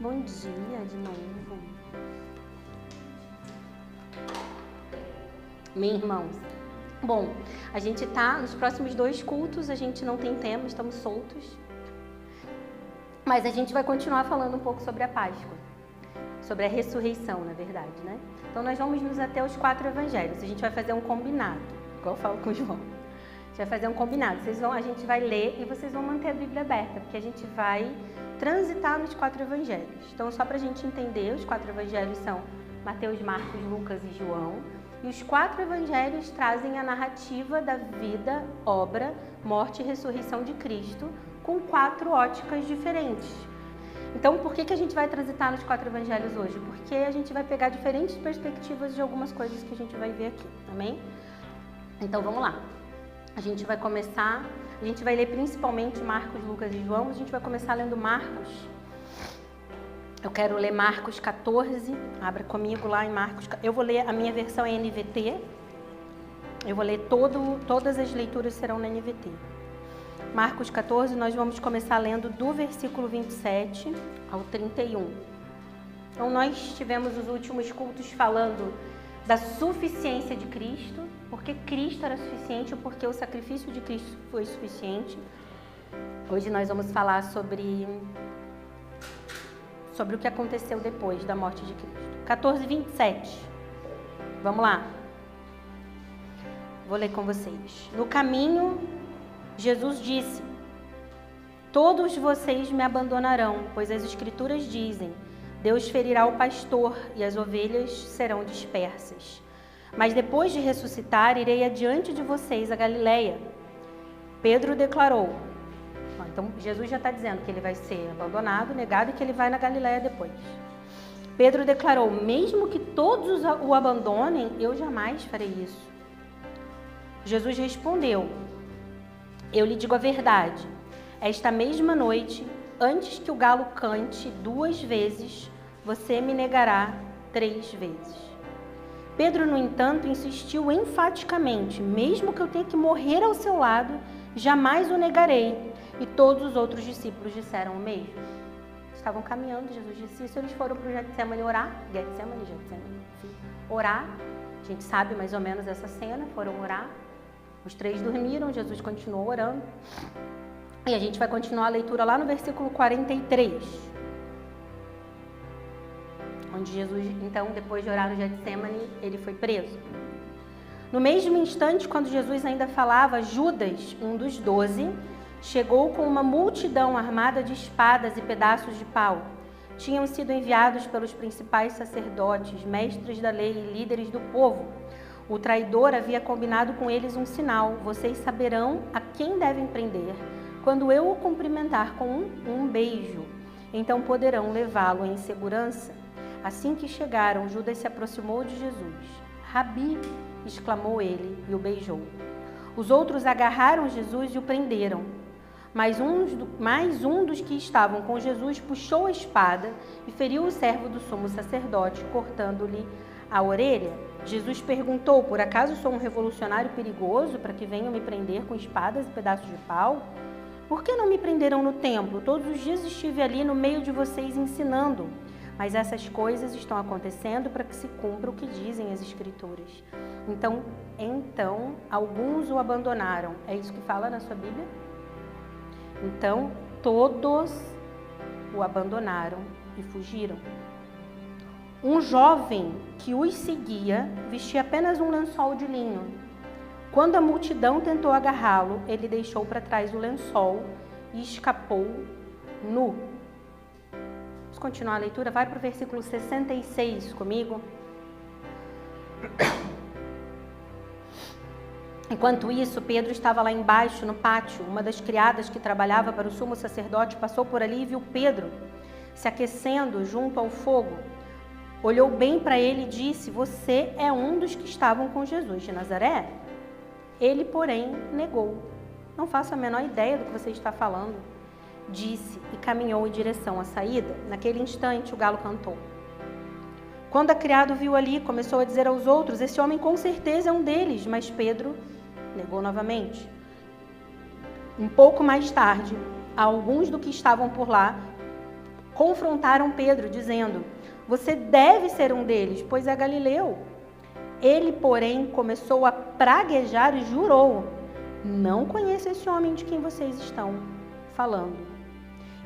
Bom dia de novo. Meus irmãos. Bom, a gente tá nos próximos 2 cultos, a gente não tem tema, estamos soltos. Mas a gente vai continuar falando um pouco sobre a Páscoa. Sobre a ressurreição, na verdade, né? Então nós vamos nos até os 4 evangelhos. A gente vai fazer um combinado, igual eu falo com o João. A gente vai fazer um combinado. A gente vai ler e vocês vão manter a Bíblia aberta, porque a gente vai transitar nos 4 evangelhos. Então, só para a gente entender, os 4 evangelhos são Mateus, Marcos, Lucas e João. E os 4 evangelhos trazem a narrativa da vida, obra, morte e ressurreição de Cristo, com 4 óticas diferentes. Então, por que a gente vai transitar nos 4 evangelhos hoje? Porque a gente vai pegar diferentes perspectivas de algumas coisas que a gente vai ver aqui, amém? Então, vamos lá. A gente vai começar, a gente vai ler principalmente Marcos, Lucas e João. A gente vai começar lendo Marcos. Eu quero ler Marcos 14, abra comigo lá em Marcos. Eu vou ler, a minha versão é NVT. Eu vou ler todas as leituras serão na NVT. Marcos 14, nós vamos começar lendo do versículo 27 ao 31. Então, nós tivemos os últimos cultos falando da suficiência de Cristo, porque Cristo era suficiente, ou porque o sacrifício de Cristo foi suficiente. Hoje nós vamos falar sobre o que aconteceu depois da morte de Cristo. 14, 27. Vamos lá. Vou ler com vocês. No caminho, Jesus disse: todos vocês me abandonarão, pois as Escrituras dizem: Deus ferirá o pastor e as ovelhas serão dispersas. Mas depois de ressuscitar, irei adiante de vocês a Galileia. Pedro declarou. Então, Jesus já está dizendo que ele vai ser abandonado, negado e que ele vai na Galileia depois. Pedro declarou: mesmo que todos o abandonem, eu jamais farei isso. Jesus respondeu: eu lhe digo a verdade. Esta mesma noite, antes que o galo cante 2 vezes, você me negará 3 vezes. Pedro, no entanto, insistiu enfaticamente: mesmo que eu tenha que morrer ao seu lado, jamais o negarei. E todos os outros discípulos disseram o mesmo. Estavam caminhando, Jesus disse isso, eles foram para o Getsemane orar. Getsemane, enfim, orar. A gente sabe mais ou menos essa cena, foram orar. Os 3 dormiram, Jesus continuou orando. E a gente vai continuar a leitura lá no versículo 43. Onde Jesus, então, depois de orar no Getsemane, ele foi preso. No mesmo instante, quando Jesus ainda falava, Judas, um dos 12, chegou com uma multidão armada de espadas e pedaços de pau. Tinham sido enviados pelos principais sacerdotes, mestres da lei e líderes do povo. O traidor havia combinado com eles um sinal: vocês saberão a quem devem prender quando eu o cumprimentar com um beijo. Então poderão levá-lo em segurança. Assim que chegaram, Judas se aproximou de Jesus. Rabi, exclamou ele, e o beijou. Os outros agarraram Jesus e o prenderam. Mas um dos que estavam com Jesus puxou a espada e feriu o servo do sumo sacerdote, cortando-lhe a orelha. Jesus perguntou: por acaso sou um revolucionário perigoso para que venham me prender com espadas e pedaços de pau? Por que não me prenderam no templo? Todos os dias estive ali no meio de vocês ensinando. Mas essas coisas estão acontecendo para que se cumpra o que dizem as Escrituras. Então alguns o abandonaram. É isso que fala na sua Bíblia? Então, todos o abandonaram e fugiram. Um jovem que os seguia vestia apenas um lençol de linho. Quando a multidão tentou agarrá-lo, ele deixou para trás o lençol e escapou nu. Vamos continuar a leitura? Vai para o versículo 66 comigo. Enquanto isso, Pedro estava lá embaixo, no pátio. Uma das criadas que trabalhava para o sumo sacerdote passou por ali e viu Pedro se aquecendo junto ao fogo. Olhou bem para ele e disse: você é um dos que estavam com Jesus de Nazaré? Ele, porém, negou. Não faço a menor ideia do que você está falando. Disse e caminhou em direção à saída. Naquele instante, o galo cantou. Quando a criada o viu ali, começou a dizer aos outros: esse homem com certeza é um deles. Mas Pedro negou novamente. Um pouco mais tarde, alguns do que estavam por lá confrontaram Pedro, dizendo: você deve ser um deles, pois é galileu. Ele, porém, começou a praguejar e jurou: não conheço esse homem de quem vocês estão falando.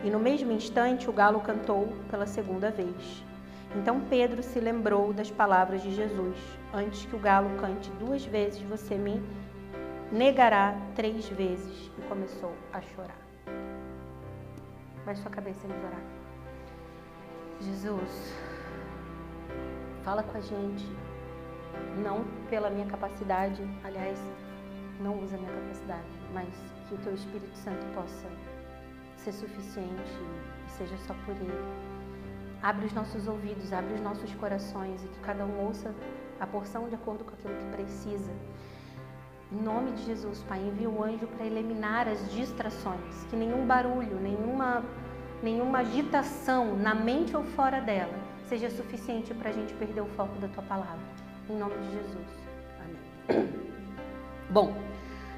E no mesmo instante o galo cantou pela segunda vez. Então Pedro se lembrou das palavras de Jesus: antes que o galo cante 2 vezes, você me negará 3 vezes. E começou a chorar. Baixe sua cabeça e vamos orar. Jesus, fala com a gente, não pela minha capacidade, aliás, não usa a minha capacidade, mas que o teu Espírito Santo possa ser suficiente e seja só por ele. Abre os nossos ouvidos, abre os nossos corações e que cada um ouça a porção de acordo com aquilo que precisa. Em nome de Jesus, Pai, envia o anjo para eliminar as distrações, que nenhum barulho, nenhuma agitação na mente ou fora dela seja suficiente para a gente perder o foco da Tua palavra. Em nome de Jesus. Amém. Bom,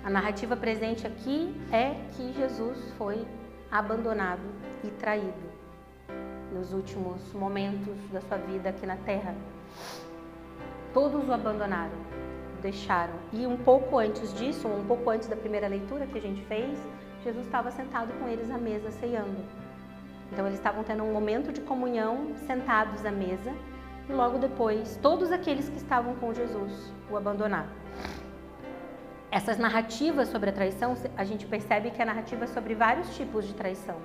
a narrativa presente aqui é que Jesus foi abandonado e traído nos últimos momentos da sua vida aqui na terra. Todos o abandonaram, deixaram. E um pouco antes disso, um pouco antes da primeira leitura que a gente fez, Jesus estava sentado com eles à mesa, ceando. Então eles estavam tendo um momento de comunhão, sentados à mesa, e logo depois, todos aqueles que estavam com Jesus o abandonaram. Essas narrativas sobre a traição, a gente percebe que a narrativa é sobre vários tipos de traição.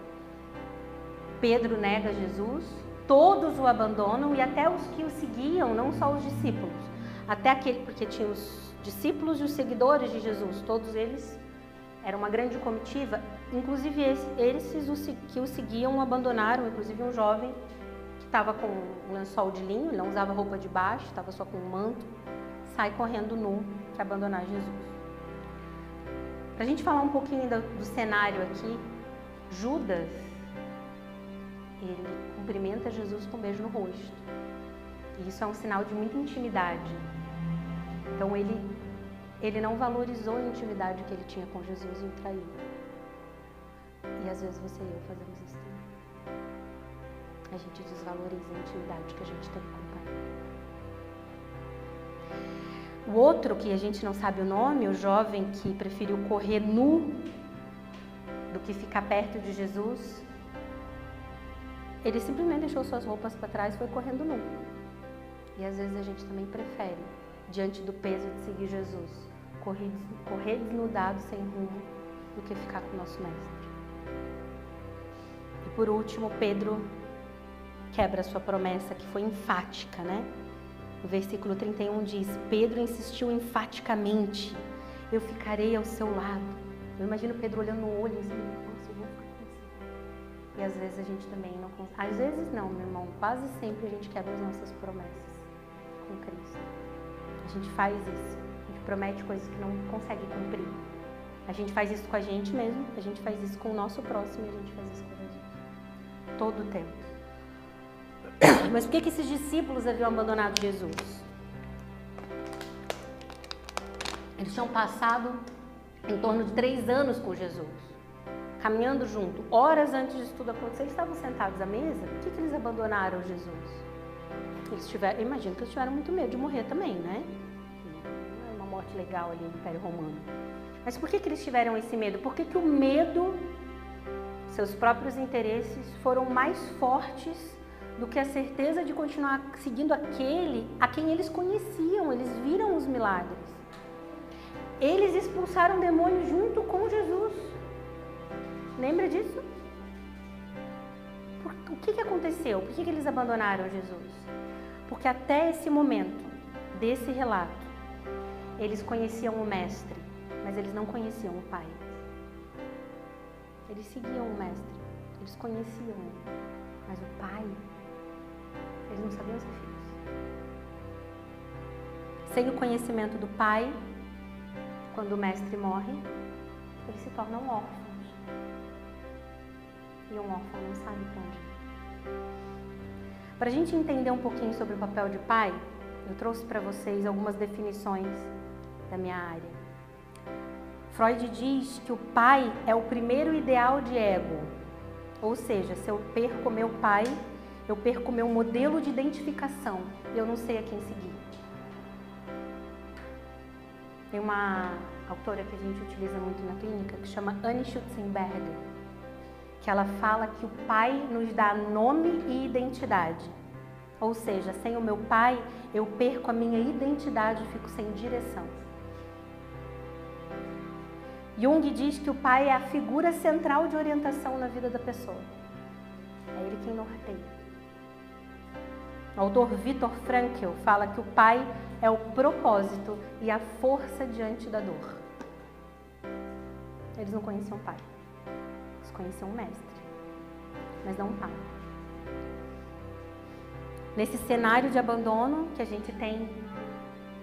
Pedro nega Jesus, todos o abandonam e até os que o seguiam, não só os discípulos, até aquele, porque tinha os discípulos e os seguidores de Jesus, todos eles eram uma grande comitiva, inclusive esses que o seguiam o abandonaram, inclusive um jovem que estava com um lençol de linho, ele não usava roupa de baixo, estava só com um manto, sai correndo nu para abandonar Jesus. Para a gente falar um pouquinho do cenário aqui, Judas, ele cumprimenta Jesus com um beijo no rosto. E isso é um sinal de muita intimidade. Então ele não valorizou a intimidade que ele tinha com Jesus e o traiu. E às vezes você e eu fazemos isso também. A gente desvaloriza a intimidade que a gente tem com o Pai. O outro, que a gente não sabe o nome, o jovem que preferiu correr nu do que ficar perto de Jesus, ele simplesmente deixou suas roupas para trás e foi correndo nu. E às vezes a gente também prefere, diante do peso de seguir Jesus, correr desnudado sem rumo do que ficar com o nosso mestre. E por último, Pedro quebra a sua promessa, que foi enfática, né? O versículo 31 diz: Pedro insistiu enfaticamente: eu ficarei ao seu lado. Eu imagino Pedro olhando no olho assim: nossa, eu vou ficar com você. E às vezes a gente também não consegue. Às vezes não, meu irmão. Quase sempre a gente quebra as nossas promessas com Cristo. A gente faz isso. A gente promete coisas que não consegue cumprir. A gente faz isso com a gente mesmo. A gente faz isso com o nosso próximo e a gente faz isso com Jesus. Todo o tempo. Mas por que esses discípulos haviam abandonado Jesus? Eles tinham passado em torno de 3 anos com Jesus, caminhando junto. Horas antes disso tudo acontecer, eles estavam sentados à mesa. Por que eles abandonaram Jesus? Imagino que eles tiveram muito medo de morrer também, né? Não é uma morte legal ali no Império Romano. Mas por que eles tiveram esse medo? Por que o medo, seus próprios interesses, foram mais fortes do que a certeza de continuar seguindo aquele a quem eles conheciam, eles viram os milagres. Eles expulsaram demônios junto com Jesus. Lembra disso? O que aconteceu? Por que eles abandonaram Jesus? Porque até esse momento, desse relato, eles conheciam o Mestre, mas eles não conheciam o Pai. Eles seguiam o Mestre, eles conheciam ele, mas o Pai, eles não sabiam ser filhos. Sem o conhecimento do Pai, quando o Mestre morre, eles se tornam órfãos. E um órfão não sabe para onde ir. Para a gente entender um pouquinho sobre o papel de pai, eu trouxe para vocês algumas definições da minha área. Freud diz que o pai é o primeiro ideal de ego. Ou seja, se eu perco meu pai, eu perco meu modelo de identificação e eu não sei a quem seguir. Tem uma autora que a gente utiliza muito na clínica que chama Annie Schutzenberger, que ela fala que o pai nos dá nome e identidade. Ou seja, sem o meu pai, eu perco a minha identidade e fico sem direção. Jung diz que o pai é a figura central de orientação na vida da pessoa. É ele quem norteia. O autor Viktor Frankl fala que o pai é o propósito e a força diante da dor. Eles não conheciam o pai. Eles conheciam o mestre, mas não o pai. Nesse cenário de abandono que a gente tem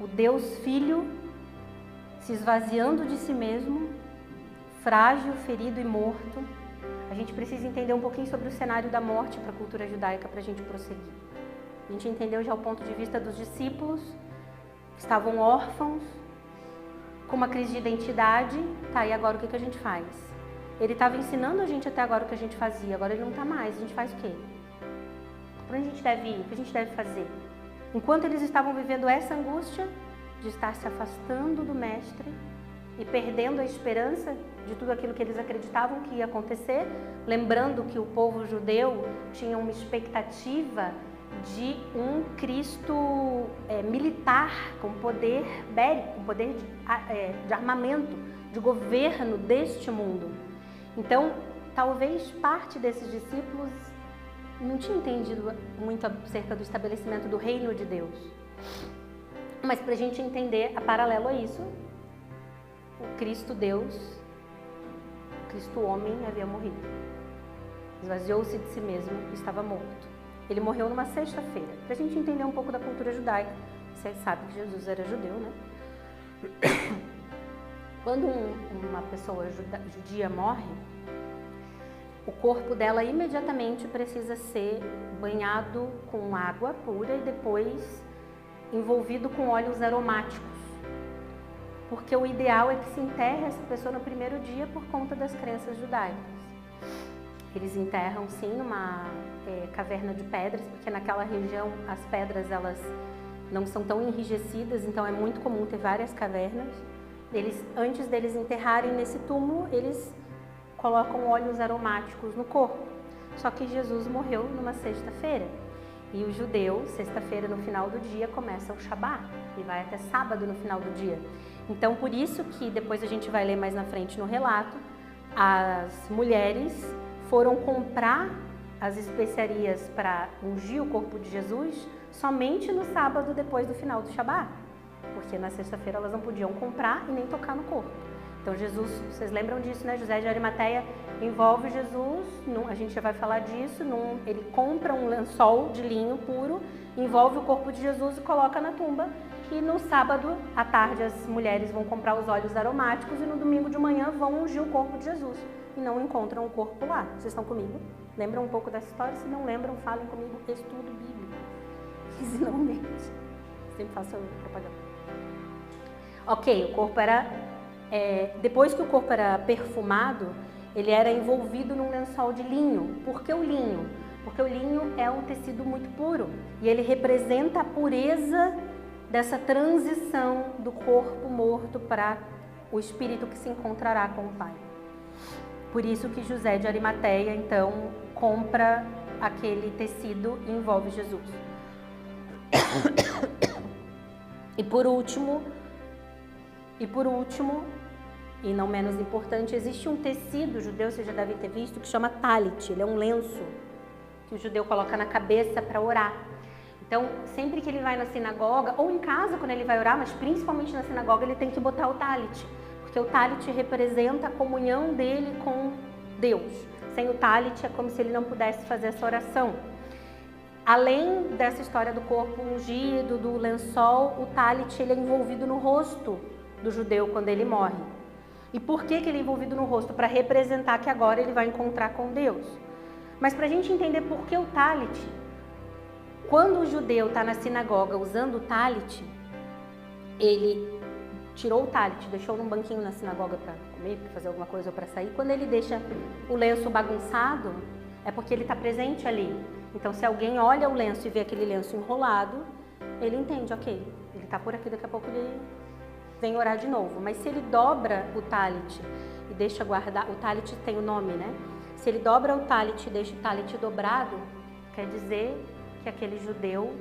o Deus Filho se esvaziando de si mesmo, frágil, ferido e morto, a gente precisa entender um pouquinho sobre o cenário da morte para a cultura judaica para a gente prosseguir. A gente entendeu já o ponto de vista dos discípulos, que estavam órfãos, com uma crise de identidade. Tá, e agora o que a gente faz? Ele estava ensinando a gente até agora o que a gente fazia, agora ele não está mais, a gente faz o quê? Para onde a gente deve ir? O que a gente deve fazer? Enquanto eles estavam vivendo essa angústia de estar se afastando do Mestre e perdendo a esperança de tudo aquilo que eles acreditavam que ia acontecer, lembrando que o povo judeu tinha uma expectativa de um Cristo militar, com poder bélico, com poder de armamento, de governo deste mundo. Então, talvez parte desses discípulos não tinha entendido muito acerca do estabelecimento do reino de Deus. Mas para a gente entender, a paralelo a isso, o Cristo Deus, o Cristo homem havia morrido. Esvaziou-se de si mesmo e estava morto. Ele morreu numa sexta-feira. Para a gente entender um pouco da cultura judaica, você sabe que Jesus era judeu, né? Quando uma pessoa judia morre, o corpo dela imediatamente precisa ser banhado com água pura e depois envolvido com óleos aromáticos. Porque o ideal é que se enterre essa pessoa no primeiro dia por conta das crenças judaicas. Eles enterram sim numa caverna de pedras, porque naquela região as pedras elas não são tão enrijecidas, então é muito comum ter várias cavernas. Antes deles enterrarem nesse túmulo, eles colocam óleos aromáticos no corpo. Só que Jesus morreu numa sexta-feira. E o judeu, sexta-feira no final do dia, começa o Shabat e vai até sábado no final do dia. Então, por isso que depois a gente vai ler mais na frente no relato, as mulheres foram comprar as especiarias para ungir o corpo de Jesus somente no sábado depois do final do Shabat. Porque na sexta-feira elas não podiam comprar e nem tocar no corpo. Então Jesus, vocês lembram disso, né? José de Arimateia envolve Jesus, a gente já vai falar disso, ele compra um lençol de linho puro, envolve o corpo de Jesus e coloca na tumba. E no sábado, à tarde, as mulheres vão comprar os óleos aromáticos e no domingo de manhã vão ungir o corpo de Jesus. E não encontram o corpo lá. Vocês estão comigo? Lembram um pouco dessa história? Se não lembram, falem comigo. Estudo bíblico. Finalmente. Sempre faço propaganda. Ok, o corpo era... depois que o corpo era perfumado, ele era envolvido num lençol de linho. Por que o linho? Porque o linho é um tecido muito puro. E ele representa a pureza dessa transição do corpo morto para o espírito que se encontrará com o Pai. Por isso que José de Arimateia, então, compra aquele tecido e envolve Jesus. E por último, e não menos importante, existe um tecido judeu, vocês já devem ter visto, que chama talit. Ele é um lenço que o judeu coloca na cabeça para orar. Então, sempre que ele vai na sinagoga, ou em casa quando ele vai orar, mas principalmente na sinagoga, ele tem que botar o talit. Porque o talit representa a comunhão dele com Deus. Sem o talit é como se ele não pudesse fazer essa oração. Além dessa história do corpo ungido, do lençol, o talit ele é envolvido no rosto do judeu quando ele morre. E por que ele é envolvido no rosto? Para representar que agora ele vai encontrar com Deus. Mas para a gente entender por que o talit, quando o judeu está na sinagoga usando o talit, ele tirou o talit, deixou num banquinho na sinagoga para comer, para fazer alguma coisa ou para sair. Quando ele deixa o lenço bagunçado, é porque ele está presente ali. Então, se alguém olha o lenço e vê aquele lenço enrolado, ele entende, ok, ele está por aqui, daqui a pouco ele vem orar de novo. Mas se ele dobra o talit e deixa guardar, o talit tem o nome, né? Se ele dobra o talit e deixa o talit dobrado, quer dizer que aquele judeu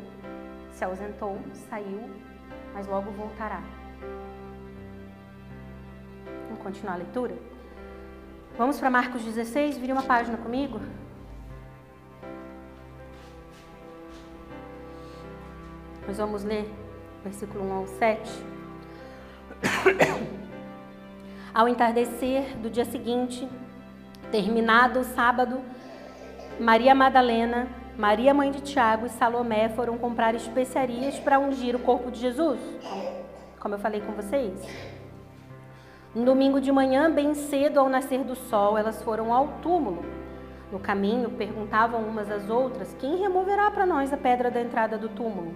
se ausentou, saiu, mas logo voltará. Vamos continuar a leitura? Vamos para Marcos 16, vire uma página comigo. Nós vamos ler versículo 1 ao 7. Ao entardecer do dia seguinte, terminado o sábado, Maria Madalena, Maria mãe de Tiago e Salomé foram comprar especiarias para ungir o corpo de Jesus, como eu falei com vocês. No domingo de manhã, bem cedo, ao nascer do sol, elas foram ao túmulo. No caminho, perguntavam umas às outras: quem removerá para nós a pedra da entrada do túmulo?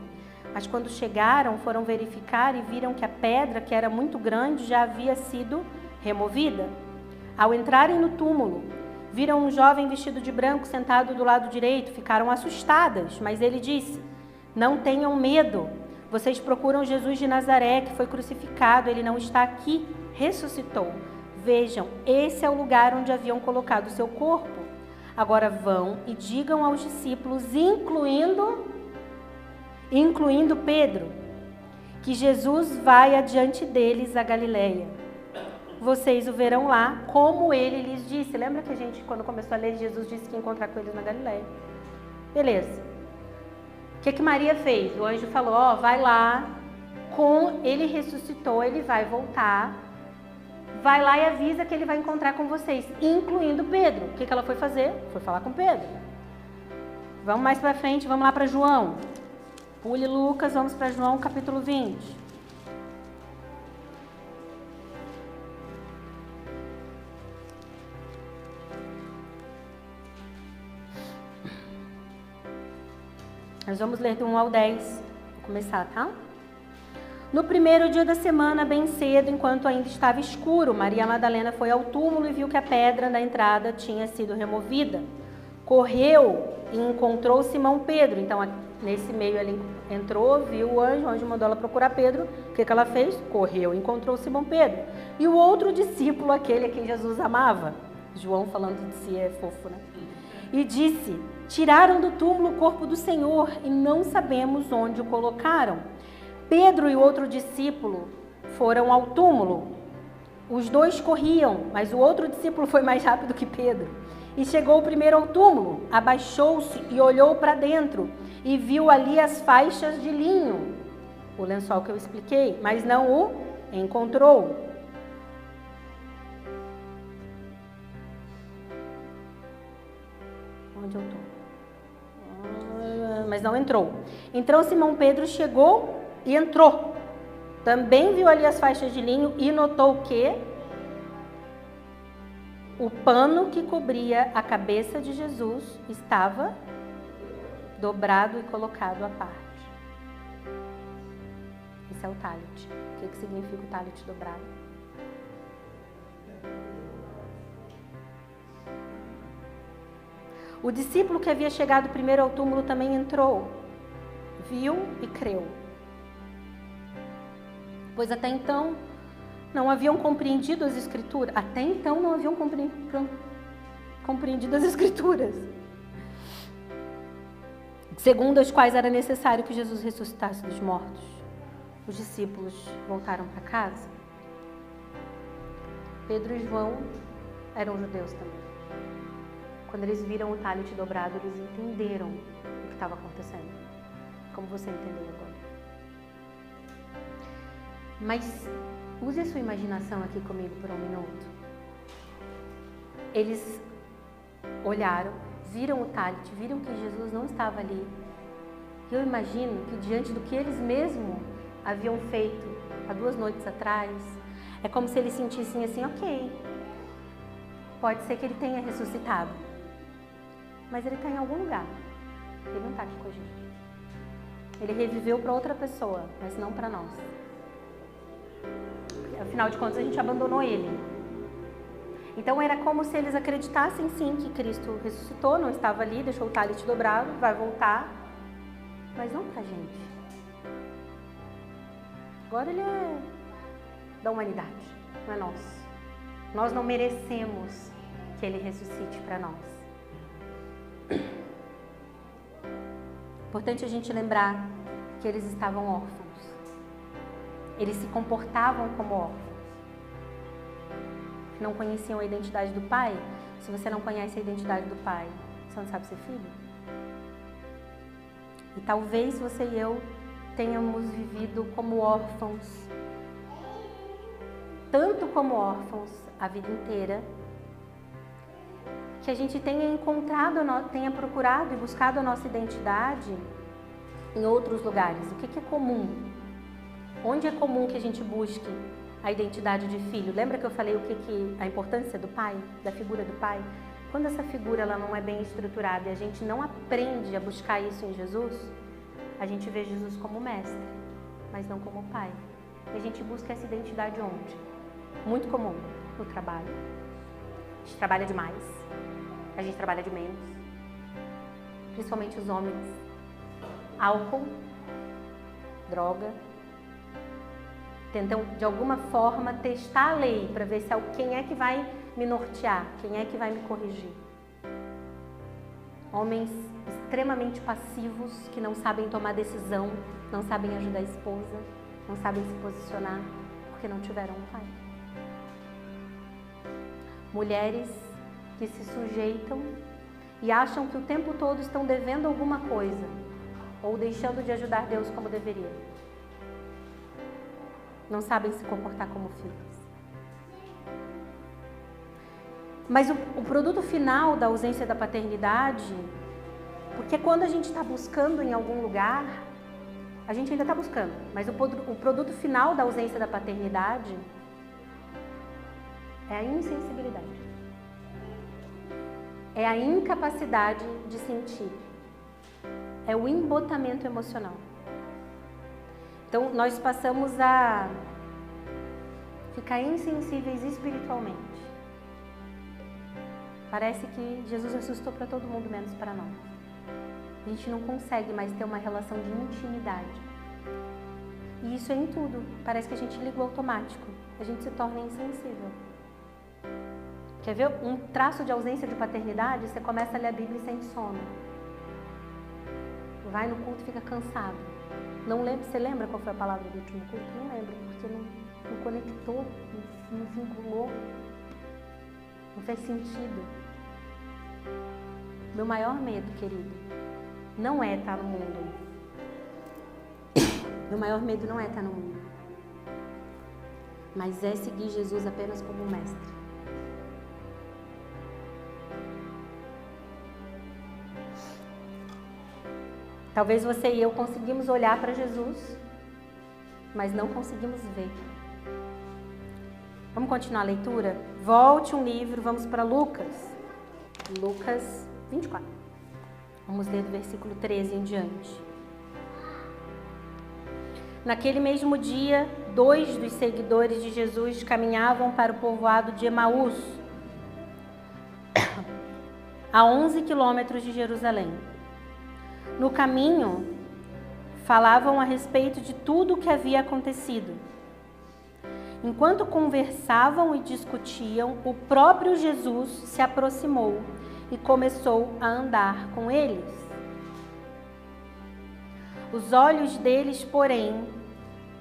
Mas quando chegaram, foram verificar e viram que a pedra, que era muito grande, já havia sido removida. Ao entrarem no túmulo, viram um jovem vestido de branco sentado do lado direito. Ficaram assustadas, mas ele disse: não tenham medo. Vocês procuram Jesus de Nazaré, que foi crucificado. Ele não está aqui, ressuscitou. Vejam, esse é o lugar onde haviam colocado o seu corpo. Agora vão e digam aos discípulos, incluindo Pedro, que Jesus vai adiante deles a Galileia. Vocês o verão lá, como ele lhes disse. Lembra que a gente, quando começou a ler, Jesus disse que ia encontrar com eles na Galileia? Beleza. O que Maria fez? O anjo falou, vai lá, ele ressuscitou, ele vai voltar. Vai lá e avisa que ele vai encontrar com vocês, incluindo Pedro. O que ela foi fazer? Foi falar com Pedro. Vamos mais para frente, vamos lá para João. Pule Lucas, vamos para João capítulo 20. Nós vamos ler do 1 ao 10. Vou começar, tá? No primeiro dia da semana, bem cedo, enquanto ainda estava escuro, Maria Madalena foi ao túmulo e viu que a pedra da entrada tinha sido removida. Correu e encontrou Simão Pedro. Então, nesse meio, ela entrou, viu o anjo mandou ela procurar Pedro. O que ela fez? Correu e encontrou Simão Pedro. E o outro discípulo, aquele a quem Jesus amava. João falando de si é fofo, né? E disse: tiraram do túmulo o corpo do Senhor e não sabemos onde o colocaram. Pedro e o outro discípulo foram ao túmulo. Os dois corriam, mas o outro discípulo foi mais rápido que Pedro. E chegou primeiro ao túmulo, abaixou-se e olhou para dentro e viu ali as faixas de linho, o lençol que eu expliquei, mas não o encontrou. Onde eu estou? Mas não entrou. Então Simão Pedro chegou e entrou. Também viu ali as faixas de linho e notou que o pano que cobria a cabeça de Jesus estava dobrado e colocado à parte. Esse é o talit. O que significa o talit dobrado? O discípulo que havia chegado primeiro ao túmulo também entrou, viu e creu. Pois até então não haviam compreendido as Escrituras. Até então não haviam compreendido as Escrituras, segundo as quais era necessário que Jesus ressuscitasse dos mortos. Os discípulos voltaram para casa. Pedro e João eram judeus também. Quando eles viram o talit dobrado, eles entenderam o que estava acontecendo. Como você entendeu agora. Mas use a sua imaginação aqui comigo por um minuto. Eles olharam, viram o talit, viram que Jesus não estava ali. Eu imagino que diante do que eles mesmos haviam feito há 2 noites atrás, é como se eles sentissem assim, ok, pode ser que ele tenha ressuscitado, mas ele está em algum lugar, ele não está aqui com a gente. Ele reviveu para outra pessoa, mas não para nós. Afinal de contas, a gente abandonou ele. Então era como se eles acreditassem sim que Cristo ressuscitou, não estava ali, deixou o cálice dobrado, vai voltar, mas não pra gente. Agora ele é da humanidade, não é nosso. Nós não merecemos que ele ressuscite para nós. Importante a gente lembrar que eles estavam órfãos. Eles se comportavam como órfãos. Não conheciam a identidade do pai. Se você não conhece a identidade do pai, você não sabe ser filho. E talvez você e eu tenhamos vivido como órfãos, tanto como órfãos a vida inteira, que a gente tenha encontrado, tenha procurado e buscado a nossa identidade em outros lugares. O que é comum? Onde é comum que a gente busque a identidade de filho? Lembra que eu falei a importância do pai, da figura do pai? Quando essa figura ela não é bem estruturada e a gente não aprende a buscar isso em Jesus, a gente vê Jesus como mestre, mas não como pai. E a gente busca essa identidade onde? Muito comum, no trabalho. A gente trabalha demais, a gente trabalha de menos, principalmente os homens. Álcool, droga. Tentam, de alguma forma, testar a lei para ver se quem é que vai me nortear, quem é que vai me corrigir. Homens extremamente passivos, que não sabem tomar decisão, não sabem ajudar a esposa, não sabem se posicionar, porque não tiveram um pai. Mulheres que se sujeitam e acham que o tempo todo estão devendo alguma coisa, ou deixando de ajudar Deus como deveria. Não sabem se comportar como filhos. Mas o produto final da ausência da paternidade, porque quando a gente está buscando em algum lugar, a gente ainda está buscando, mas o produto final da ausência da paternidade é a insensibilidade. É a incapacidade de sentir. É o embotamento emocional. Então, nós passamos a ficar insensíveis espiritualmente. Parece que Jesus ressuscitou para todo mundo, menos para nós. A gente não consegue mais ter uma relação de intimidade. E isso é em tudo. Parece que a gente liga o automático. A gente se torna insensível. Quer ver um traço de ausência de paternidade? Você começa a ler a Bíblia e sente sono. Vai no culto e fica cansado. Não lembra, você lembra qual foi a palavra do último culto? Não lembro, porque não conectou, não vinculou, não fez sentido. Meu maior medo, querido, não é estar no mundo. Meu maior medo não é estar no mundo, mas é seguir Jesus apenas como mestre. Talvez você e eu conseguimos olhar para Jesus, mas não conseguimos ver. Vamos continuar a leitura? Volte um livro, vamos para Lucas. Lucas 24. Vamos ler do versículo 13 em diante. Naquele mesmo dia, 2 dos seguidores de Jesus caminhavam para o povoado de Emaús, a 11 quilômetros de Jerusalém. No caminho, falavam a respeito de tudo o que havia acontecido. Enquanto conversavam e discutiam, o próprio Jesus se aproximou e começou a andar com eles. Os olhos deles, porém,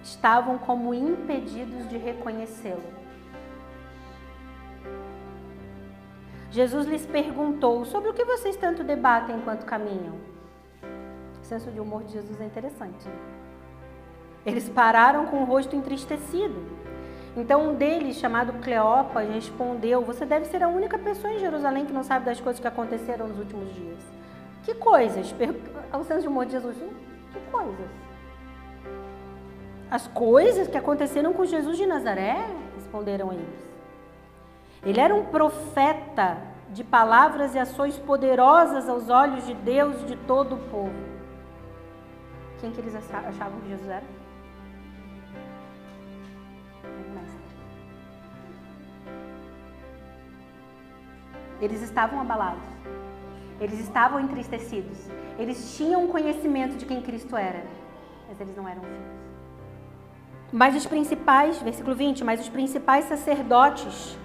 estavam como impedidos de reconhecê-lo. Jesus lhes perguntou: sobre o que vocês tanto debatem enquanto caminham? O senso de humor de Jesus é interessante. Eles pararam com o rosto entristecido. Então um deles, chamado Cleopas, respondeu: você deve ser a única pessoa em Jerusalém que não sabe das coisas que aconteceram nos últimos dias. Que coisas? O senso de humor de Jesus: que coisas? As coisas que aconteceram com Jesus de Nazaré? Responderam eles. Ele era um profeta de palavras e ações poderosas aos olhos de Deus e de todo o povo. Quem que eles achavam que Jesus era? O mestre. Eles estavam abalados. Eles estavam entristecidos. Eles tinham conhecimento de quem Cristo era, mas eles não eram filhos. Mas os principais, versículo 20, mas os principais sacerdotes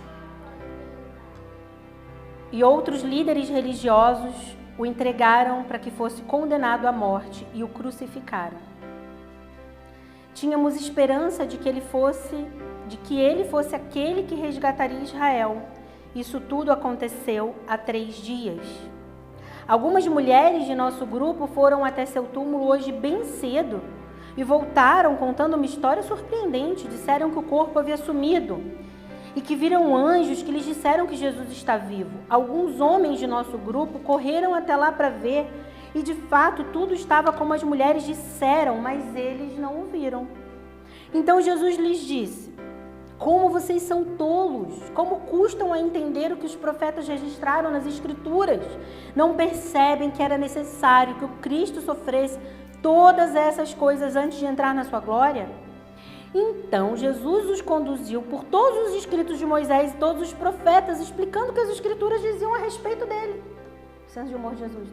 e outros líderes religiosos o entregaram para que fosse condenado à morte e o crucificaram. Tínhamos esperança de que ele fosse aquele que resgataria Israel. Isso tudo aconteceu há 3 dias. Algumas mulheres de nosso grupo foram até seu túmulo hoje bem cedo e voltaram contando uma história surpreendente. Disseram que o corpo havia sumido e que viram anjos que lhes disseram que Jesus está vivo. Alguns homens de nosso grupo correram até lá para ver e, de fato, tudo estava como as mulheres disseram, mas eles não o viram. Então Jesus lhes disse: como vocês são tolos, como custam a entender o que os profetas registraram nas Escrituras? Não percebem que era necessário que o Cristo sofresse todas essas coisas antes de entrar na sua glória? Então Jesus os conduziu por todos os escritos de Moisés e todos os profetas, explicando o que as Escrituras diziam a respeito dele. Senso de humor de Jesus.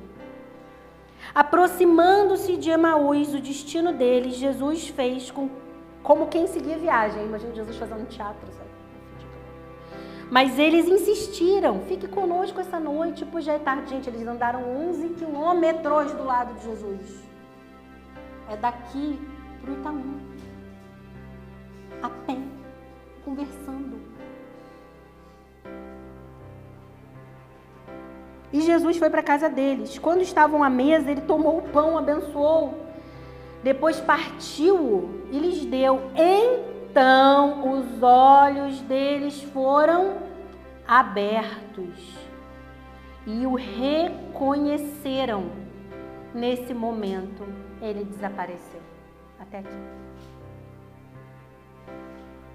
Aproximando-se de Emaús, o destino deles, Jesus fez como quem seguia viagem. Imagina Jesus fazendo teatro, sabe? Mas eles insistiram: fique conosco essa noite, pois já é tarde. Gente, eles andaram 11 quilômetros do lado de Jesus. É daqui para o Itaú, a pé, conversando. E Jesus foi para a casa deles. Quando estavam à mesa, ele tomou o pão, abençoou, depois partiu-o e lhes deu. Então os olhos deles foram abertos e o reconheceram. Nesse momento, ele desapareceu. Até aqui.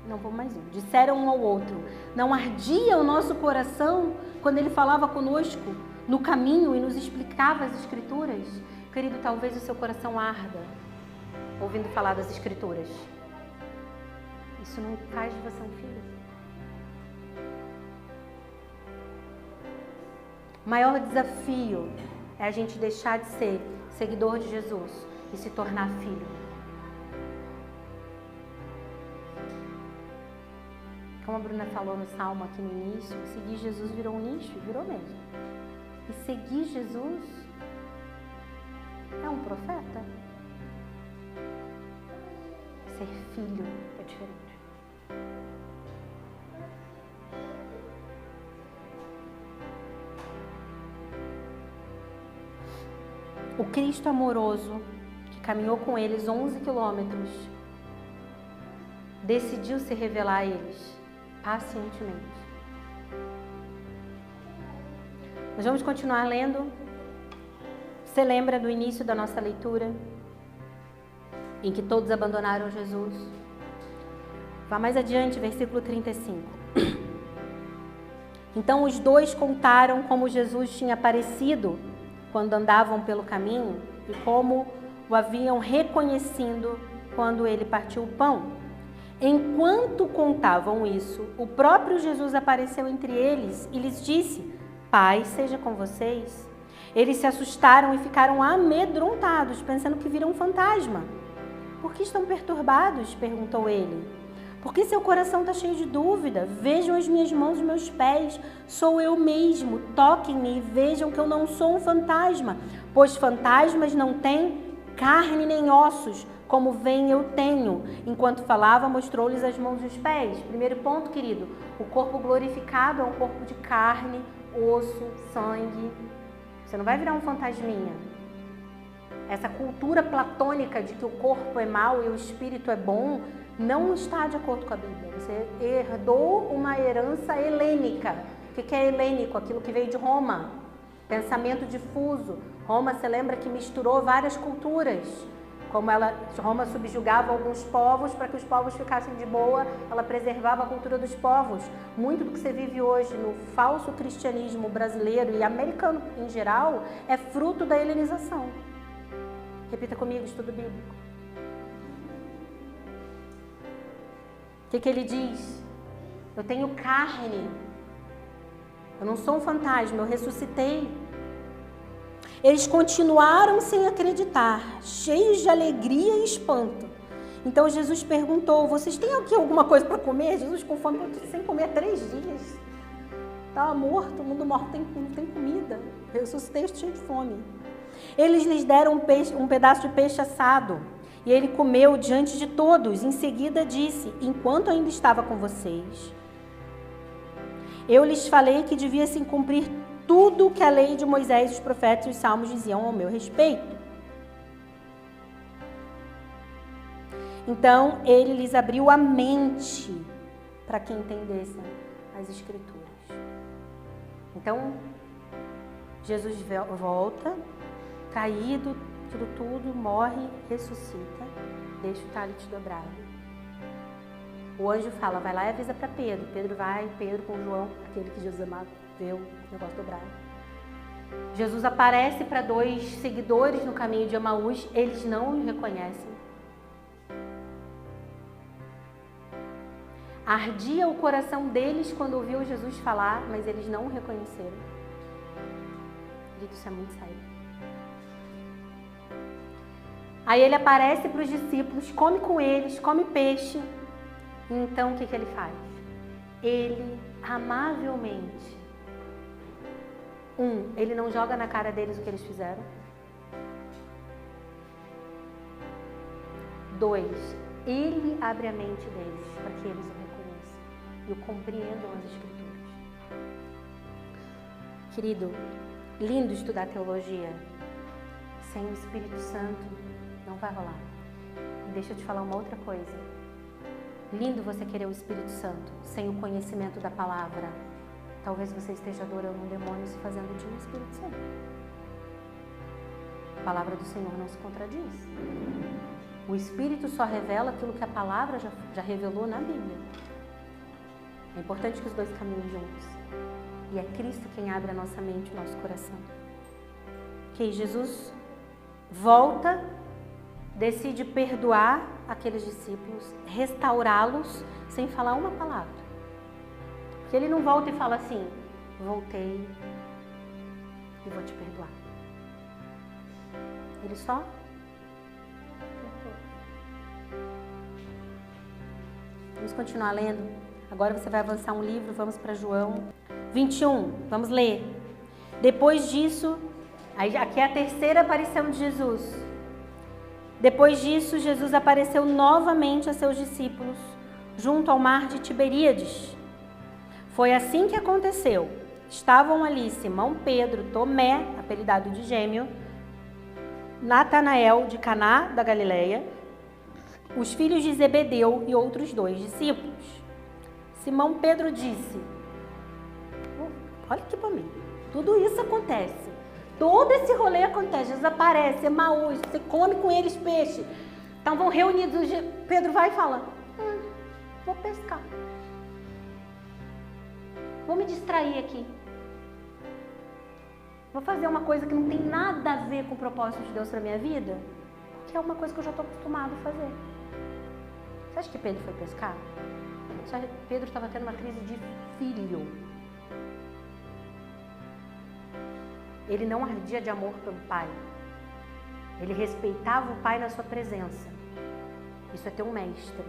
Não vou mais um. Disseram um ao outro: não ardia o nosso coração quando ele falava conosco no caminho e nos explicava as Escrituras? Querido, talvez o seu coração arda ouvindo falar das Escrituras. Isso não faz de você um filho. O maior desafio é a gente deixar de ser seguidor de Jesus e se tornar filho. Como a Bruna falou no Salmo aqui no início, seguir Jesus virou um nicho, virou mesmo. E seguir Jesus é um profeta. Ser filho é diferente. O Cristo amoroso, que caminhou com eles 11 quilômetros, decidiu se revelar a eles pacientemente. Nós vamos continuar lendo. Você lembra do início da nossa leitura, em que todos abandonaram Jesus? Vá mais adiante, versículo 35. Então os dois contaram como Jesus tinha aparecido quando andavam pelo caminho e como o haviam reconhecido quando ele partiu o pão. Enquanto contavam isso, o próprio Jesus apareceu entre eles e lhes disse: paz seja com vocês. Eles se assustaram e ficaram amedrontados, pensando que viram um fantasma. Por que estão perturbados? Perguntou ele. Por que seu coração está cheio de dúvida? Vejam as minhas mãos e meus pés. Sou eu mesmo. Toquem-me e vejam que eu não sou um fantasma, pois fantasmas não têm carne nem ossos, como veem eu tenho. Enquanto falava, mostrou-lhes as mãos e os pés. Primeiro ponto, querido: o corpo glorificado é um corpo de carne, osso, sangue. Você não vai virar um fantasminha. Essa cultura platônica de que o corpo é mau e o espírito é bom não está de acordo com a Bíblia. Você herdou uma herança helênica. O que é helênico? Aquilo que veio de Roma. Pensamento difuso. Roma, você lembra que misturou várias culturas. Como Roma subjugava alguns povos para que os povos ficassem de boa, ela preservava a cultura dos povos. Muito do que você vive hoje no falso cristianismo brasileiro e americano em geral é fruto da helenização. Repita comigo, estudo bíblico. O que ele diz? Eu tenho carne Eu não sou um fantasma, eu ressuscitei. Eles continuaram sem acreditar, cheios de alegria e espanto. Então Jesus perguntou, vocês têm aqui alguma coisa para comer? Jesus com fome, sem comer há 3 dias. Estava morto, o mundo morto não tem comida. Eu ressuscitei cheio de fome. Eles lhes deram um pedaço de peixe assado. E ele comeu diante de todos. Em seguida disse, enquanto ainda estava com vocês, eu lhes falei que devia-se cumprir tudo o que a lei de Moisés, os profetas e os salmos diziam ao meu respeito. Então, ele lhes abriu a mente para que entendessem as Escrituras. Então, Jesus volta, traído, tudo, morre, ressuscita, deixa o cálice dobrado. O anjo fala, vai lá e avisa para Pedro. Pedro vai, Pedro com João, aquele que Jesus amava, vê o negócio dobrado. Jesus aparece para 2 seguidores no caminho de Emaús, eles não o reconhecem. Ardia o coração deles quando ouviu Jesus falar, mas eles não o reconheceram. Isso é muito sério. Aí ele aparece para os discípulos, come com eles, come peixe. Então o que ele faz? Ele amavelmente, ele não joga na cara deles o que eles fizeram. 2, ele abre a mente deles para que eles o reconheçam e o compreendam as Escrituras. Querido, lindo estudar teologia. Sem o Espírito Santo não vai rolar. E deixa eu te falar uma outra coisa. Lindo você querer o Espírito Santo sem o conhecimento da palavra. Talvez você esteja adorando um demônio se fazendo de um Espírito Santo. A palavra do Senhor não se contradiz. O Espírito só revela aquilo que a palavra já revelou na Bíblia. É importante que os dois caminhem juntos. E é Cristo quem abre a nossa mente e o nosso coração. Ok, Jesus volta, decide perdoar aqueles discípulos, restaurá-los sem falar uma palavra. Porque ele não volta e fala assim, voltei e vou te perdoar. Ele só perdoa. Vamos continuar lendo. Agora você vai avançar um livro, vamos para João 21, vamos ler. Depois disso, aqui é a terceira aparição de Jesus. Depois disso, Jesus apareceu novamente a seus discípulos, junto ao mar de Tiberíades. Foi assim que aconteceu. Estavam ali Simão Pedro, Tomé, apelidado de Gêmeo, Natanael, de Caná da Galileia, os filhos de Zebedeu e outros 2 discípulos. Simão Pedro disse, olha aqui para mim, tudo isso acontece. Todo esse rolê acontece, Jesus aparece, Emaús, você come com eles peixe. Então vão reunidos, Pedro vai e fala, vou pescar. Vou me distrair aqui. Vou fazer uma coisa que não tem nada a ver com o propósito de Deus para minha vida, que é uma coisa que eu já estou acostumado a fazer. Você acha que Pedro foi pescar? Você acha que Pedro estava tendo uma crise de filho? Ele não ardia de amor pelo pai. Ele respeitava o pai na sua presença. Isso é ter um mestre.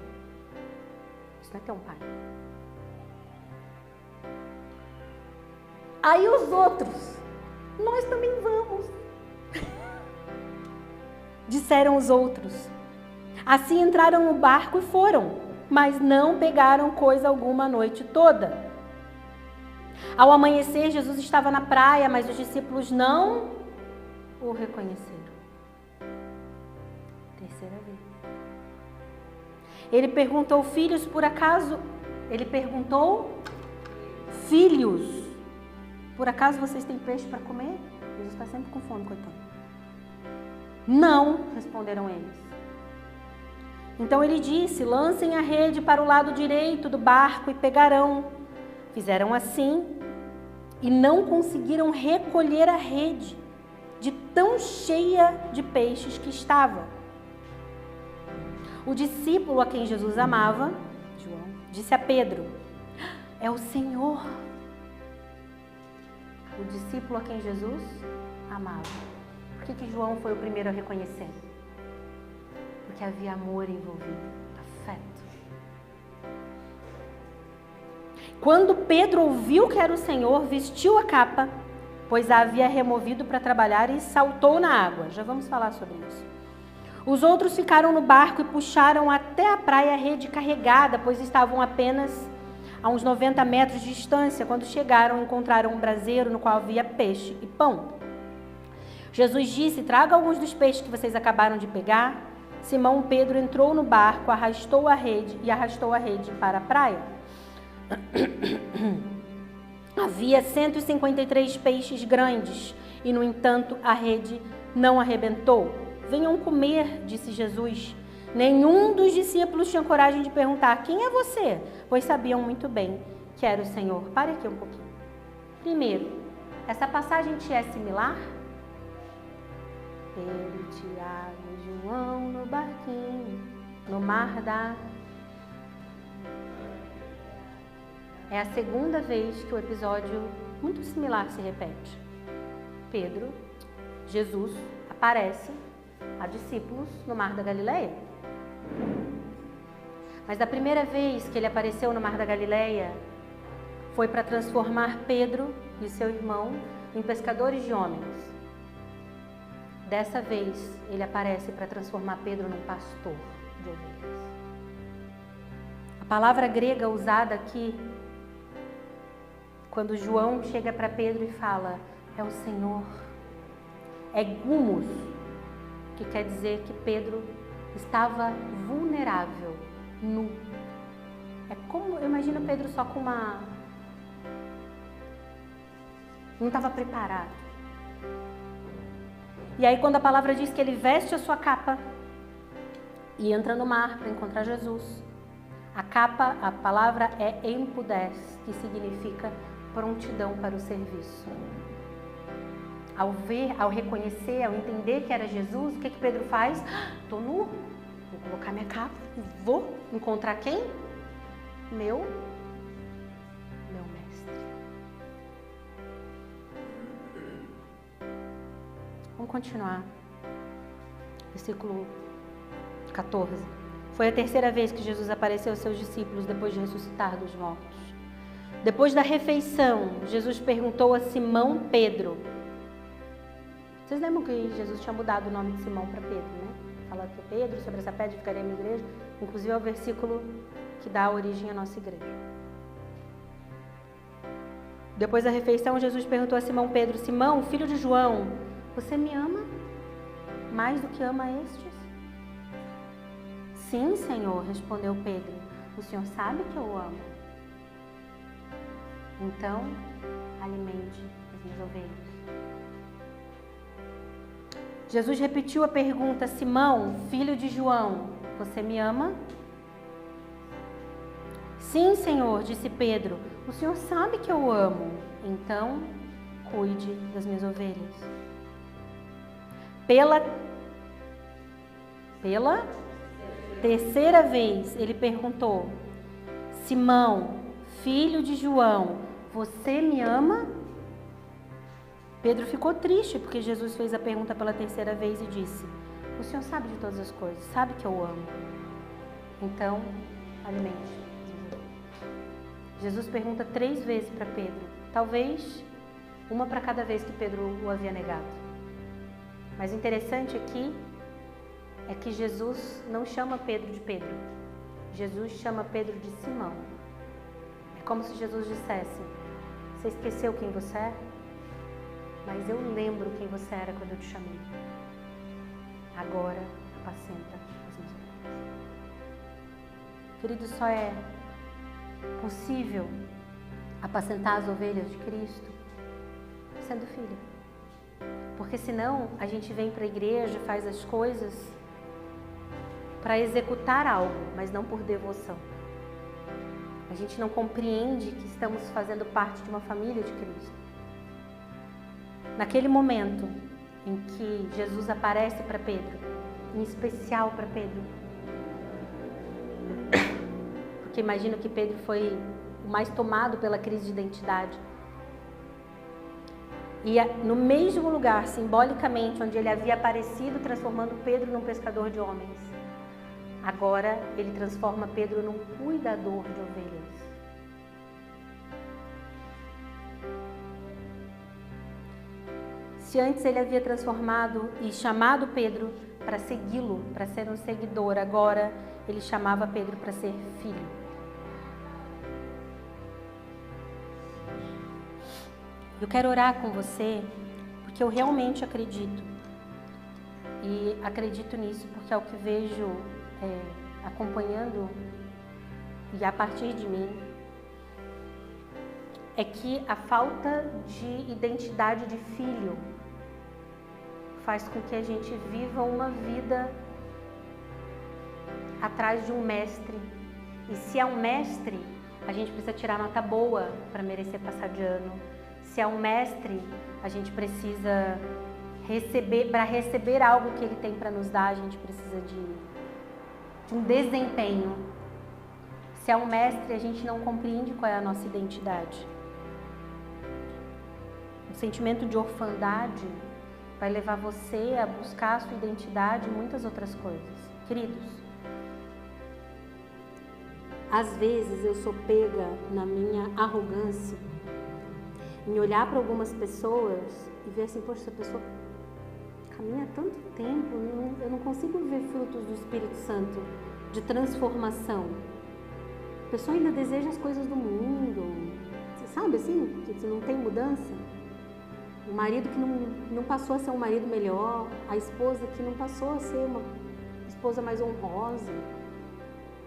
Isso não é ter um pai. Aí os outros, nós também vamos. Disseram os outros. Assim entraram no barco e foram, mas não pegaram coisa alguma a noite toda. Ao amanhecer, Jesus estava na praia, mas os discípulos não o reconheceram. Terceira vez. Ele perguntou, filhos, por acaso vocês têm peixe para comer? Jesus está sempre com fome, coitado. Não, responderam eles. Então ele disse, lancem a rede para o lado direito do barco e pegarão. Fizeram assim e não conseguiram recolher a rede, de tão cheia de peixes que estava. O discípulo a quem Jesus amava, João, disse a Pedro, é o Senhor. o discípulo a quem Jesus amava. Por que João foi o primeiro a reconhecer? Porque havia amor envolvido, afeto. Quando Pedro ouviu que era o Senhor, vestiu a capa, pois a havia removido para trabalhar, e saltou na água. Já vamos falar sobre isso. Os outros ficaram no barco e puxaram até a praia a rede carregada, pois estavam apenas a uns 90 metros de distância. Quando chegaram, encontraram um braseiro no qual havia peixe e pão. Jesus disse: traga alguns dos peixes que vocês acabaram de pegar. Simão Pedro entrou no barco, arrastou a rede para a praia. Havia 153 peixes grandes e, no entanto, a rede não arrebentou. Venham comer, disse Jesus. Nenhum dos discípulos tinha coragem de perguntar: quem é você? Pois sabiam muito bem que era o Senhor. Pare aqui um pouquinho. Primeiro, essa passagem te é similar? Pedro, Tiago e João no barquinho, no mar da... É a segunda vez que o episódio muito similar se repete. Pedro, Jesus, aparece a discípulos no mar da Galileia. Mas da primeira vez que ele apareceu no mar da Galileia, foi para transformar Pedro e seu irmão em pescadores de homens. Dessa vez, ele aparece para transformar Pedro num pastor de ovelhas. A palavra grega usada aqui, quando João chega para Pedro e fala: é o Senhor, é gumos, que quer dizer que Pedro estava vulnerável, nu. É como, eu imagino Pedro só com uma... não estava preparado. E aí quando a palavra diz que ele veste a sua capa e entra no mar para encontrar Jesus, a capa, a palavra é empudez, que significa prontidão para o serviço. Ao ver, ao reconhecer, ao entender que era Jesus, o que Pedro faz? Estou nu, vou colocar minha capa, vou encontrar quem? Meu mestre. Vamos continuar. Versículo 14. Foi a terceira vez que Jesus apareceu aos seus discípulos depois de ressuscitar dos mortos. Depois da refeição, Jesus perguntou a Simão Pedro. Vocês lembram que Jesus tinha mudado o nome de Simão para Pedro, né? Fala que Pedro, sobre essa pedra ficaria a minha igreja. Inclusive é o versículo que dá origem à nossa igreja. Depois da refeição, Jesus perguntou a Simão Pedro: Simão, filho de João, você me ama mais do que ama estes? Sim, Senhor, respondeu Pedro. O Senhor sabe que eu amo. Então, alimente as minhas ovelhas. Jesus repetiu a pergunta: Simão, filho de João, você me ama? Sim, Senhor, disse Pedro, o Senhor sabe que eu amo. Então, cuide das minhas ovelhas. Pela terceira vez, ele perguntou: Simão, filho de João, você me ama? Pedro ficou triste porque Jesus fez a pergunta pela terceira vez e disse: o Senhor sabe de todas as coisas, sabe que eu amo. Então, alimente. Jesus pergunta 3 vezes para Pedro, talvez uma para cada vez que Pedro o havia negado. Mas o interessante aqui é que Jesus não chama Pedro de Pedro. Jesus chama Pedro de Simão. É como se Jesus dissesse: você esqueceu quem você é? Mas eu lembro quem você era quando eu te chamei. Agora, apacenta as minhas ovelhas. Querido, só é possível apacentar as ovelhas de Cristo sendo filho. Porque senão a gente vem para a igreja, faz as coisas para executar algo, mas não por devoção. A gente não compreende que estamos fazendo parte de uma família de Cristo. Naquele momento em que Jesus aparece para Pedro, em especial para Pedro, porque imagino que Pedro foi o mais tomado pela crise de identidade. E no mesmo lugar, simbolicamente, onde ele havia aparecido transformando Pedro num pescador de homens, agora ele transforma Pedro num cuidador de ovelhas. Se antes ele havia transformado e chamado Pedro para segui-lo, para ser um seguidor, agora ele chamava Pedro para ser filho. Eu quero orar com você, porque eu realmente acredito. E acredito nisso porque é o que vejo acompanhando e a partir de mim. É que a falta de identidade de filho faz com que a gente viva uma vida atrás de um mestre. E se é um mestre, a gente precisa tirar nota boa para merecer passar de ano. Se é um mestre, a gente precisa receber, para receber algo que ele tem para nos dar, a gente precisa de um desempenho. Se é um mestre, a gente não compreende qual é a nossa identidade. O sentimento de orfandade vai levar você a buscar a sua identidade e muitas outras coisas. Queridos, às vezes eu sou pega na minha arrogância em olhar para algumas pessoas e ver assim, poxa, essa pessoa caminha há tanto tempo, eu não consigo ver frutos do Espírito Santo, de transformação. A pessoa ainda deseja as coisas do mundo, você sabe assim, que não tem mudança. O marido que não passou a ser um marido melhor, a esposa que não passou a ser uma esposa mais honrosa,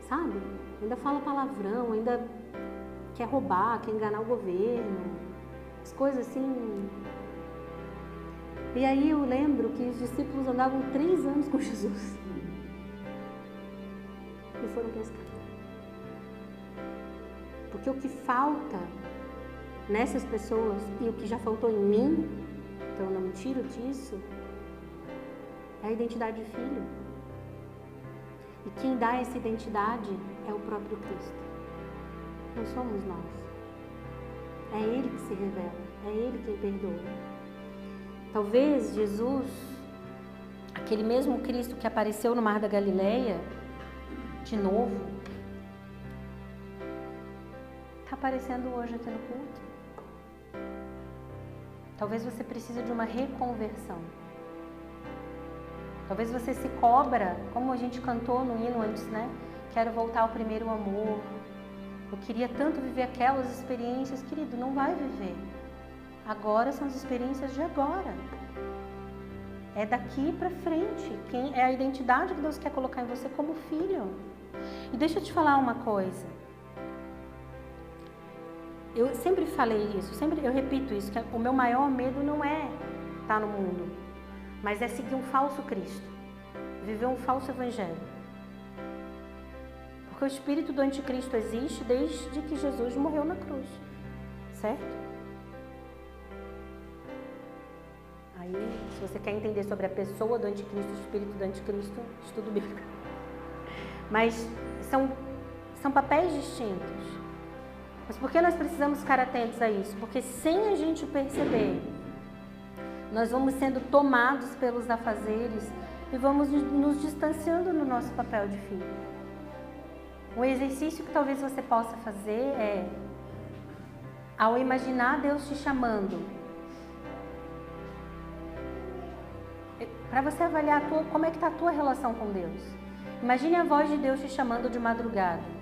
sabe? Ainda fala palavrão, ainda quer roubar, quer enganar o governo, as coisas assim. E aí eu lembro que os discípulos andavam 3 anos com Jesus e foram pescar. Porque o que falta nessas pessoas e o que já faltou em mim, então eu não me tiro disso, é a identidade de filho. E quem dá essa identidade é o próprio Cristo. Não somos nós. É Ele que se revela, é Ele quem perdoa. Talvez Jesus, aquele mesmo Cristo que apareceu no Mar da Galileia, de novo, está aparecendo hoje aqui no culto. Talvez você precise de uma reconversão. Talvez você se cobra, como a gente cantou no hino antes, né? Quero voltar ao primeiro amor. Eu queria tanto viver aquelas experiências. Querido, não vai viver. Agora são as experiências de agora. É daqui para frente. É a identidade que Deus quer colocar em você como filho. E deixa eu te falar uma coisa. Eu sempre falei isso, eu repito isso, que o meu maior medo não é estar no mundo, mas é seguir um falso Cristo, viver um falso evangelho. Porque o espírito do anticristo existe desde que Jesus morreu na cruz, certo? Aí, se você quer entender sobre a pessoa do anticristo, o espírito do anticristo, estudo bíblico. Mas são papéis distintos. Mas por que nós precisamos ficar atentos a isso? Porque sem a gente perceber, nós vamos sendo tomados pelos afazeres e vamos nos distanciando no nosso papel de filho. Um exercício que talvez você possa fazer é, ao imaginar Deus te chamando, para você avaliar como é que está a tua relação com Deus. Imagine a voz de Deus te chamando de madrugada.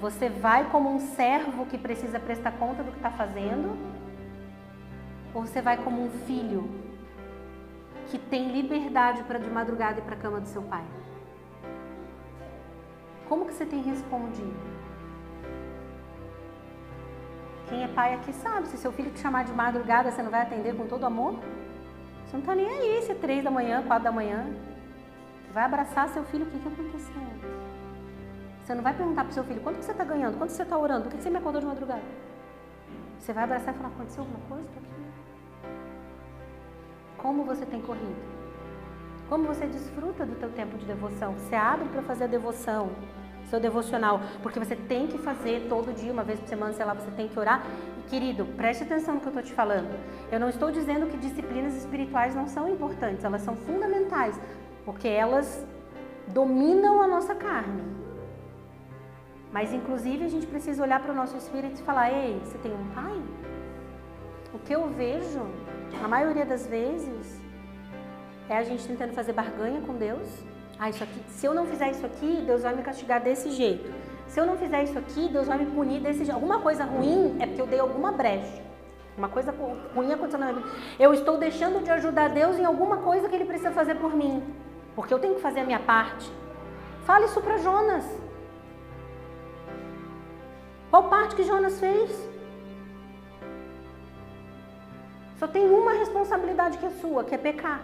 Você vai como um servo que precisa prestar conta do que está fazendo? Ou você vai como um filho que tem liberdade para de madrugada ir para a cama do seu pai? Como que você tem respondido? Quem é pai aqui sabe, se seu filho te chamar de madrugada, você não vai atender com todo amor? Você não está nem aí se é 3 da manhã, 4 da manhã. Você vai abraçar seu filho, o que aconteceu? Você não vai perguntar para o seu filho, quanto que você está ganhando? Quanto você está orando? Por que você me acordou de madrugada? Você vai abraçar e falar, aconteceu alguma coisa? Como você tem corrido? Como você desfruta do teu tempo de devoção? Você abre para fazer a devoção seu devocional, porque você tem que fazer todo dia, uma vez por semana, sei lá, você tem que orar. E, querido, preste atenção no que eu estou te falando. Eu não estou dizendo que disciplinas espirituais não são importantes, elas são fundamentais, porque elas dominam a nossa carne. Mas, inclusive, a gente precisa olhar para o nosso espírito e falar: ei, você tem um pai? O que eu vejo, a maioria das vezes, é a gente tentando fazer barganha com Deus. Isso aqui, se eu não fizer isso aqui, Deus vai me castigar desse jeito. Se eu não fizer isso aqui, Deus vai me punir desse jeito. Alguma coisa ruim é porque eu dei alguma brecha. Uma coisa ruim aconteceu na minha vida. Eu estou deixando de ajudar Deus em alguma coisa que Ele precisa fazer por mim. Porque eu tenho que fazer a minha parte. Fala isso para Jonas. Qual parte que Jonas fez? Só tem uma responsabilidade que é sua, que é pecar.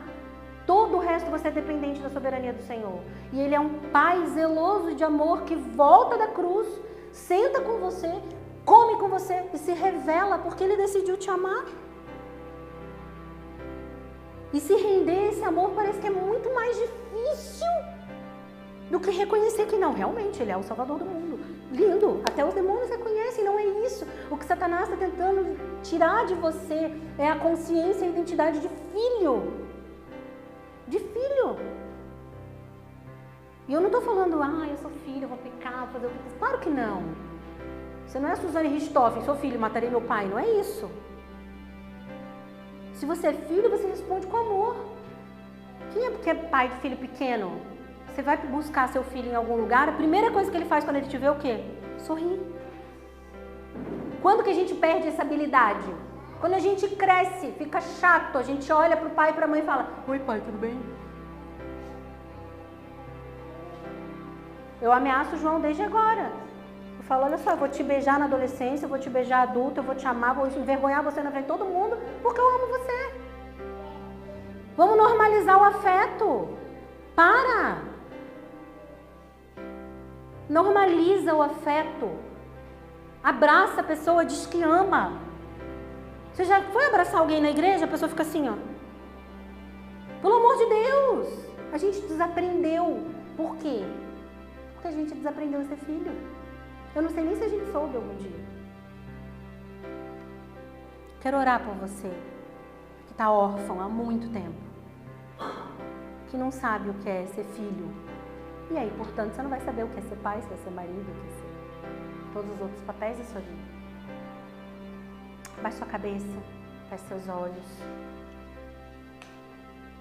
Todo o resto você é dependente da soberania do Senhor. E Ele é um Pai zeloso de amor que volta da cruz, senta com você, come com você e se revela porque Ele decidiu te amar. E se render a esse amor parece que é muito mais difícil do que reconhecer que não, realmente Ele é o Salvador do mundo. Lindo, até os demônios reconhecem, não é isso. O que Satanás está tentando tirar de você é a consciência e a identidade de filho. De filho. E eu não estou falando, eu sou filho, eu vou pecar, vou fazer o que... Claro que não. Você não é Suzane Richthofen, sou filho, matarei meu pai, não é isso. Se você é filho, você responde com amor. Quem é porque é pai de filho pequeno? Você vai buscar seu filho em algum lugar, a primeira coisa que ele faz quando ele te vê é o quê? Sorrir. Quando que a gente perde essa habilidade? Quando a gente cresce, fica chato, a gente olha para o pai e para a mãe e fala: oi pai, tudo bem? Eu ameaço o João desde agora. Eu falo: olha só, eu vou te beijar na adolescência, eu vou te beijar adulto, eu vou te amar, vou envergonhar você na frente de todo mundo, porque eu amo você. Vamos normalizar o afeto. Para! Normaliza o afeto. Abraça a pessoa, diz que ama. Você já foi abraçar alguém na igreja, a pessoa fica assim, ó. Pelo amor de Deus! A gente desaprendeu. Por quê? Porque a gente desaprendeu a ser filho. Eu não sei nem se a gente soube algum dia. Quero orar por você, que está órfão há muito tempo. Que não sabe o que é ser filho. E aí, portanto, você não vai saber o que é ser pai, se vai ser marido, o que é ser todos os outros papéis da sua vida. Baixe sua cabeça, feche seus olhos.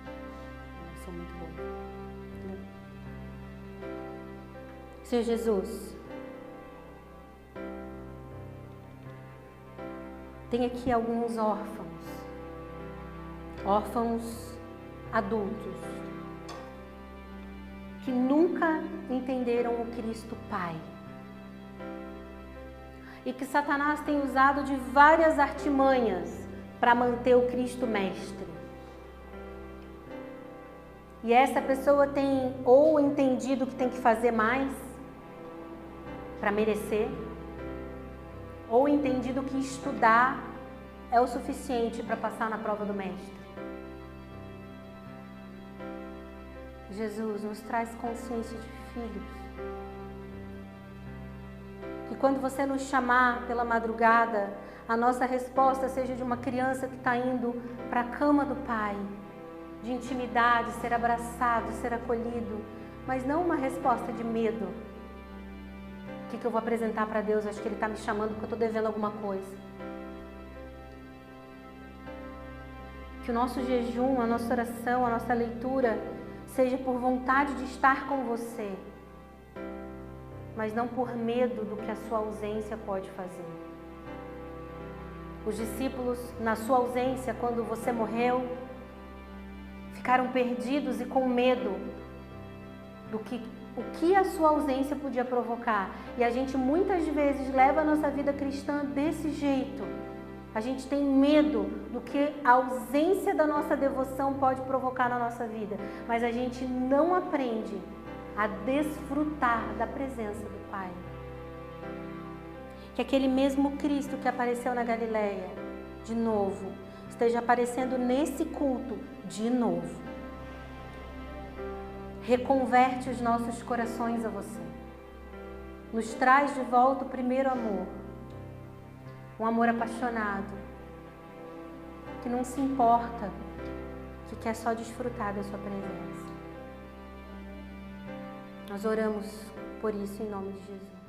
Eu sou muito boa. Senhor Jesus, tem aqui alguns órfãos adultos, que nunca entenderam o Cristo Pai. E que Satanás tem usado de várias artimanhas para manter o Cristo Mestre. E essa pessoa tem ou entendido que tem que fazer mais para merecer, ou entendido que estudar é o suficiente para passar na prova do Mestre. Jesus, nos traz consciência de filhos. Que quando você nos chamar pela madrugada, a nossa resposta seja de uma criança que está indo para a cama do Pai, de intimidade, ser abraçado, ser acolhido, mas não uma resposta de medo. O que eu vou apresentar para Deus? Acho que Ele está me chamando porque eu estou devendo alguma coisa. Que o nosso jejum, a nossa oração, a nossa leitura seja por vontade de estar com você, mas não por medo do que a sua ausência pode fazer. Os discípulos, na sua ausência, quando você morreu, ficaram perdidos e com medo do que a sua ausência podia provocar. E a gente muitas vezes leva a nossa vida cristã desse jeito. A gente tem medo do que a ausência da nossa devoção pode provocar na nossa vida. Mas a gente não aprende a desfrutar da presença do Pai. Que aquele mesmo Cristo que apareceu na Galileia, de novo, esteja aparecendo nesse culto, de novo. Reconverte os nossos corações a você. Nos traz de volta o primeiro amor. Um amor apaixonado, que não se importa, que quer só desfrutar da sua presença. Nós oramos por isso em nome de Jesus.